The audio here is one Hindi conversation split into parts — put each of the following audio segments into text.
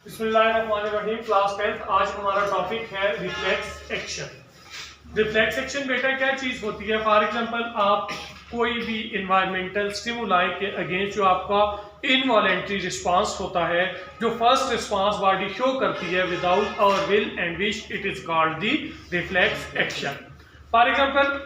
बिस्मिल्लाहिर्रहमानिर्रहीम। क्लास 10th आज हमारा टॉपिक है रिफ्लेक्स एक्शन। रिफ्लेक्स एक्शन बेटा क्या चीज होती है? फॉर एग्जांपल आप कोई भी इन्वायरमेंटल स्टिमुलाई के अगेंस्ट जो आपका इनवॉलेंट्री रिस्पांस होता है, जो फर्स्ट रिस्पांस बॉडी शो करती है without our will and wish, it is called the reflex action. For example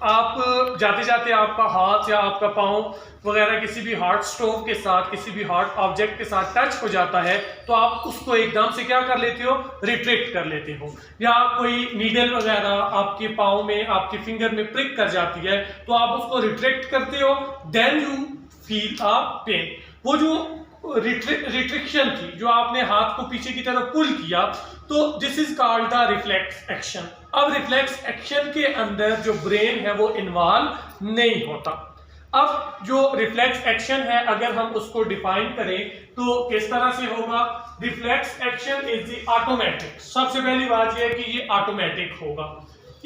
आप जाते जाते आपका हाथ या आपका पाँव वगैरह किसी भी हॉट स्टोव के साथ, किसी भी हॉट ऑब्जेक्ट के साथ टच हो जाता है, तो आप उसको एकदम से क्या कर लेते हो? रिट्रैक्ट कर लेते हो। या कोई नीडल वगैरह आपके पाँव में, आपके फिंगर में प्रिक कर जाती है, तो आप उसको रिट्रैक्ट करते हो, then you feel a pain. वो जो रिट्रिक्शन थी, जो आपने हाथ को पीछे की तरफ पुल किया, तो this is called the reflex action. अब रिफ्लेक्स एक्शन के अंदर जो ब्रेन है वो इन्वॉल्व नहीं होता। अब जो रिफ्लेक्स एक्शन है, अगर हम उसको डिफाइन करें तो किस तरह से होगा? Reflex action is the automatic. सबसे पहली बात यह है कि ये ऑटोमेटिक होगा,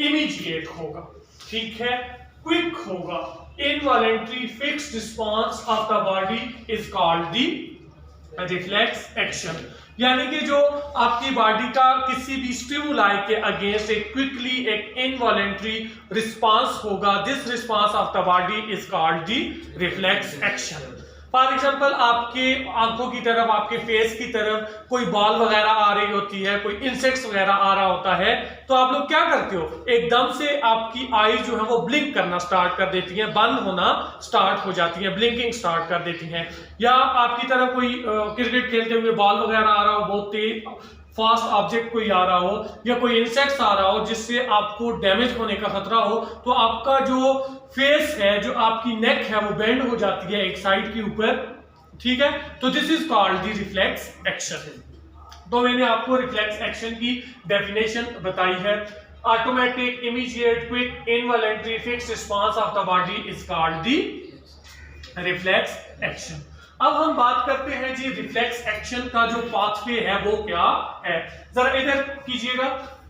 इमीडिएट होगा, ठीक है, क्विक होगा। Involuntary fixed response of the body is called the reflex action. यानी कि जो आपकी बॉडी का किसी भी स्टिमुलाई के अगेंस्ट एक क्विकली एक इनवॉलेंट्री रिस्पांस होगा, this response of the body is called the reflex action. For example आपके आंखों की तरफ, आपके फेस की तरफ कोई बॉल वगैरह आ रही होती है, कोई इंसेक्ट्स वगैरह आ रहा होता है, तो आप लोग क्या करते हो? एकदम से आपकी आई जो है वो ब्लिंक करना स्टार्ट कर देती है, बंद होना स्टार्ट हो जाती है, ब्लिंकिंग स्टार्ट कर देती हैं। या आपकी तरफ कोई क्रिकेट खेलते हुए बॉल वगैरह आ रहा हो, बहुत तेज फास्ट ऑब्जेक्ट कोई आ रहा हो, या कोई इंसेक्ट्स आ रहा हो जिससे आपको डैमेज होने का खतरा हो, तो आपका जो फेस है, जो आपकी नेक है, वो बेंड हो जाती है एक साइड के ऊपर, ठीक है। तो this is called the reflex action. तो मैंने आपको रिफ्लेक्स एक्शन की डेफिनेशन बताई है। Automatic, immediate, quick, involuntary fixed response of the body is called the reflex action. अब हम बात करते हैं जी रिफ्लेक्स एक्शन का जो पाथवे है वो क्या है। जरा इधर कीजिएगा,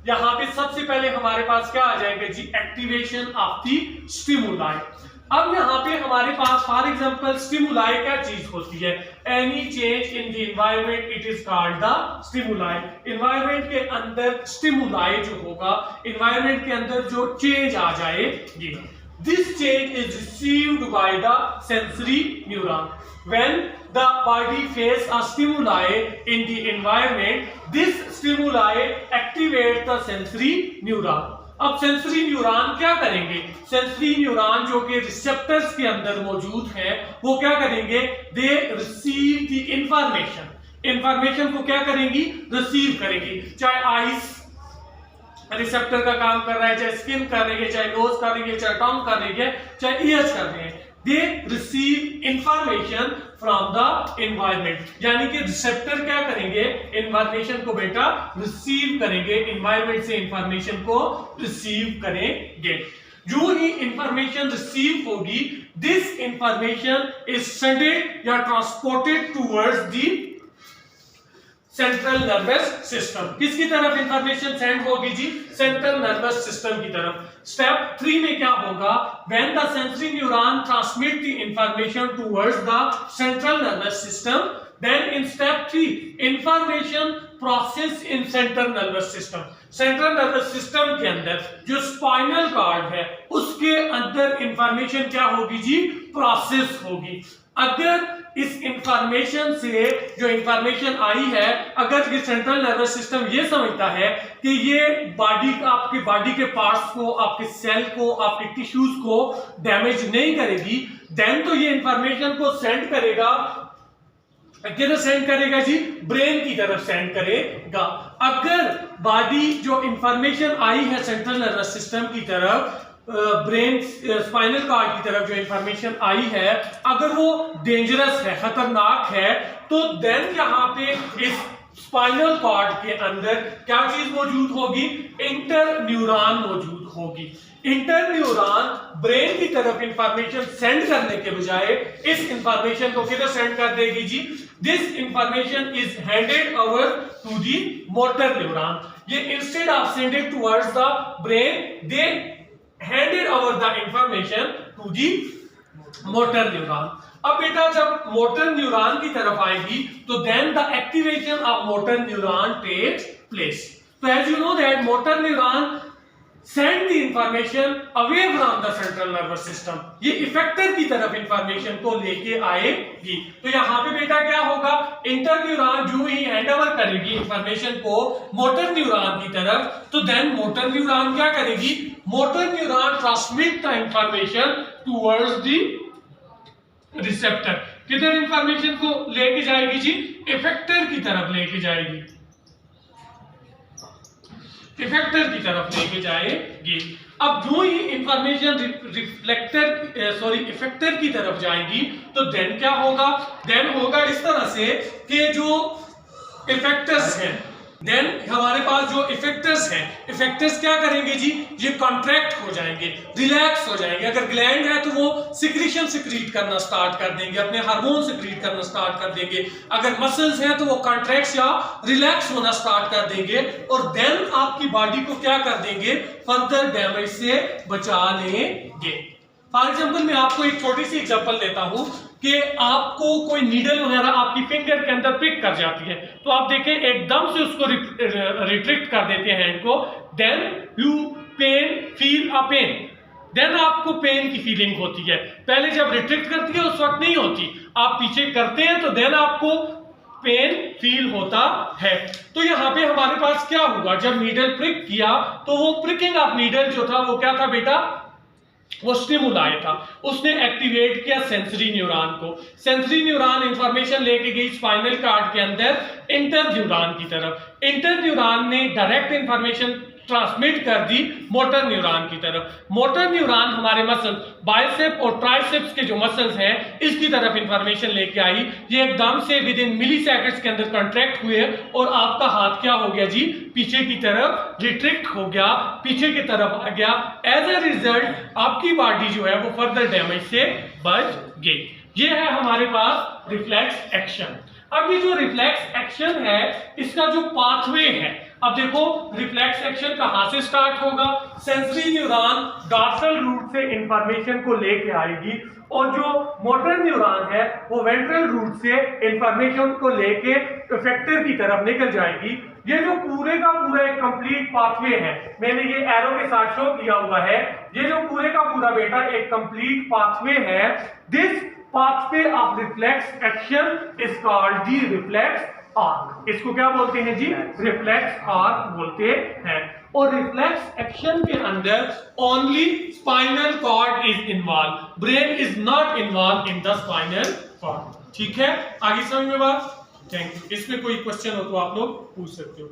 यहाँ पे सबसे पहले हमारे पास क्या आ जाएगा जी? Activation of the stimuli. अब यहाँ पे हमारे पास फॉर एग्जांपल स्टिमुलाई क्या चीज होती है? Any change in the environment, it is called the stimuli. Environment के अंदर स्टिमुलाई जो होगा, एनवायरनमेंट के अंदर जो चेंज आ जाए, ये this change is received by the sensory neuron. When the body faces a stimuli in the environment, this stimuli activate the sensory neuron. अब सेंसरी न्यूरॉन क्या करेंगे? सेंसरी न्यूरॉन जो कि रिसेप्टर्स के अंदर मौजूद हैं, वो क्या करेंगे? They receive the information. Information को क्या करेंगी? रिसीव करेंगी। चाहे आईज रिसेप्टर का काम कर रहा है, चाहे स्किन कर रही है, चाहे नोज कर रही है, चाहे टंग कर रही है, चाहे ईयर्स कर रहे हैं, they receive information from the environment. यानी कि रिसेप्टर क्या करेंगे? इंफॉर्मेशन को बेटा रिसीव करेंगे, एनवायरनमेंट से इंफॉर्मेशन को रिसीव करेंगे। जो ही इंफॉर्मेशन रिसीव होगी, दिस इंफॉर्मेशन इज सेंडेड या transported towards the central nervous system. किसकी तरफ इंफॉर्मेशन सेंड होगी जी? सेंट्रल नर्वस सिस्टम की तरफ। स्टेप 3 में क्या होगा? When the sensory neuron transmit the information towards the central nervous system, then in step 3 information process in central nervous system. Central nervous system के अंदर जो स्पाइनल कॉर्ड है, उसके अंदर इंफॉर्मेशन क्या होगी जी? प्रोसेस होगी। अगर इस इंफॉर्मेशन से जो इंफॉर्मेशन आई है, अगर ये सेंट्रल नर्वस सिस्टम ये समझता है कि ये बॉडी का, आपके बॉडी के पार्ट्स को, आपके सेल को, आपके टिश्यूज को डैमेज नहीं करेगी, देन तो ये इंफॉर्मेशन को सेंड करेगा। किधर सेंड करेगा जी? ब्रेन की तरफ सेंड करेगा। अगर बॉडी जो इंफॉर्मेशन आई है सेंट्रल नर्वस सिस्टम की तरफ, ब्रेन स्पाइनल कॉर्ड की तरफ जो इंफॉर्मेशन आई है, अगर वो डेंजरस है, खतरनाक है, तो देन यहाँ पे इस स्पाइनल कॉर्ड के अंदर क्या चीज मौजूद होगी? इंटर न्यूरॉन मौजूद होगी। इंटर न्यूरॉन ब्रेन की तरफ इंफॉर्मेशन सेंड करने के बजाय इस इंफॉर्मेशन को किधर सेंड कर देगी जी? This information is handed over to the motor neuron. ये instead of sended towards the brain, they handed over the information to the motor neuron. अब बेटा जब मोटर न्यूरॉन की तरफ आएगी तो then the activation of motor neuron takes place. तो as you know that motor neuron send the information away from the central nervous system, ये इफेक्टर की तरफ इंफॉर्मेशन को लेके आएगी। तो यहाँ पे बेटा क्या होगा, इंटर न्यूरॉन जो ही हैंड ओवर करेगी इंफॉर्मेशन को मोटर न्यूरॉन की तरफ, तो देन मोटर न्यूरॉन क्या करेगी, motor neuron transmit the information towards the receptor. किधर इंफॉर्मेशन को लेके जाएगी जी, इफेक्टर की तरफ लेके जाएगी, इफेक्टर की तरफ लेके जाएगी। अब जो ही इंफॉर्मेशन इफेक्टर की तरफ जाएगी तो देन क्या होगा, देन होगा इस तरह से कि जो इफेक्टर्स हैं, देन हमारे पास जो इफेक्टर्स हैं, इफेक्टर्स क्या करेंगे जी, ये कॉन्ट्रैक्ट हो जाएंगे, रिलैक्स हो जाएंगे। अगर ग्लैंड है तो वो सिक्रीशन सिक्रीट करना स्टार्ट कर देंगे, अपने हार्मोन सिक्रीट करना स्टार्ट कर देंगे। अगर मसल्स हैं तो वो कॉन्ट्रैक्ट या रिलैक्स होना स्टार्ट कर देंगे और देन आपकी बॉडी को क्या कर देंगे, फर्दर डैमेज से बचा लेंगे। फॉर एग्जाम्पल मैं आपको एक छोटी सी एग्जांपल देता हूं कि आपको कोई नीडल वगैरह आपकी फिंगर के अंदर पिक कर जाती है, तो आप देखें एकदम से उसको रिट्रिक्ट कर देते हैं हैंड को, then you feel a pain, then आपको पेन की फीलिंग होती है। पहले जब रिट्रिक्ट करती है उस वक्त नहीं होती, आप पीछे करते हैं तो देन आपको पेन फील होता है। तो यहाँ पे हमारे पास क्या हुआ, जब नीडल प्रिक किया तो वो प्रिकिंग ऑफ नीडल जो था वो क्या था बेटा, वो स्टिमुलाई था, उसने एक्टिवेट किया सेंसरी न्यूरॉन को। सेंसरी न्यूरॉन इंफॉर्मेशन लेके गई स्पाइनल कॉर्ड के अंदर इंटर न्यूरॉन की तरफ, इंटर न्यूरॉन ने डायरेक्ट इंफॉर्मेशन ट्रांसमिट कर दी मोटर न्यूरॉन की तरफ। मोटर न्यूरॉन हमारे मसल बाइसेप और ट्राइसेप्स के जो मसल्स हैं इसकी तरफ इंफॉर्मेशन लेके आई, ये एकदम से विद इन मिली सेकेंड्स के अंदर कॉन्ट्रैक्ट हुए और आपका हाथ क्या हो गया जी, पीछे की तरफ रिट्रैक्ट हो गया, पीछे की तरफ आ गया। एज ए रिजल्ट आपकी बॉडी जो है वो फर्दर डैमेज से बच गई। ये है हमारे पास रिफ्लेक्स एक्शन। अब ये जो रिफ्लेक्स एक्शन है इसका जो पाथवे है, अब देखो रिफ्लेक्स एक्शन कहां से स्टार्ट होगा, सेंसरी न्यूरॉन डॉर्सल रूट से इंफॉर्मेशन को लेके आएगी और जो मोटर न्यूरॉन है वो वेंट्रल रूट से इंफॉर्मेशन को लेके इफेक्टर की तरफ निकल जाएगी। ये जो पूरे का पूरा एक कंप्लीट पाथवे है, मैंने ये एरो के साथ शो किया हुआ है, ये जो पूरे का पूरा बेटा एक कंप्लीट पाथवे है, this pathway of reflex action is called the reflex arc. इसको क्या बोलते हैं जी, रिफ्लेक्स आर्क बोलते हैं। और रिफ्लेक्स एक्शन के अंदर only spinal cord is involve, brain is not involve in the spinal cord. ठीक है, आगे समझ में बात। Thank you. इसमें कोई क्वेश्चन हो तो आप लोग पूछ सकते हो।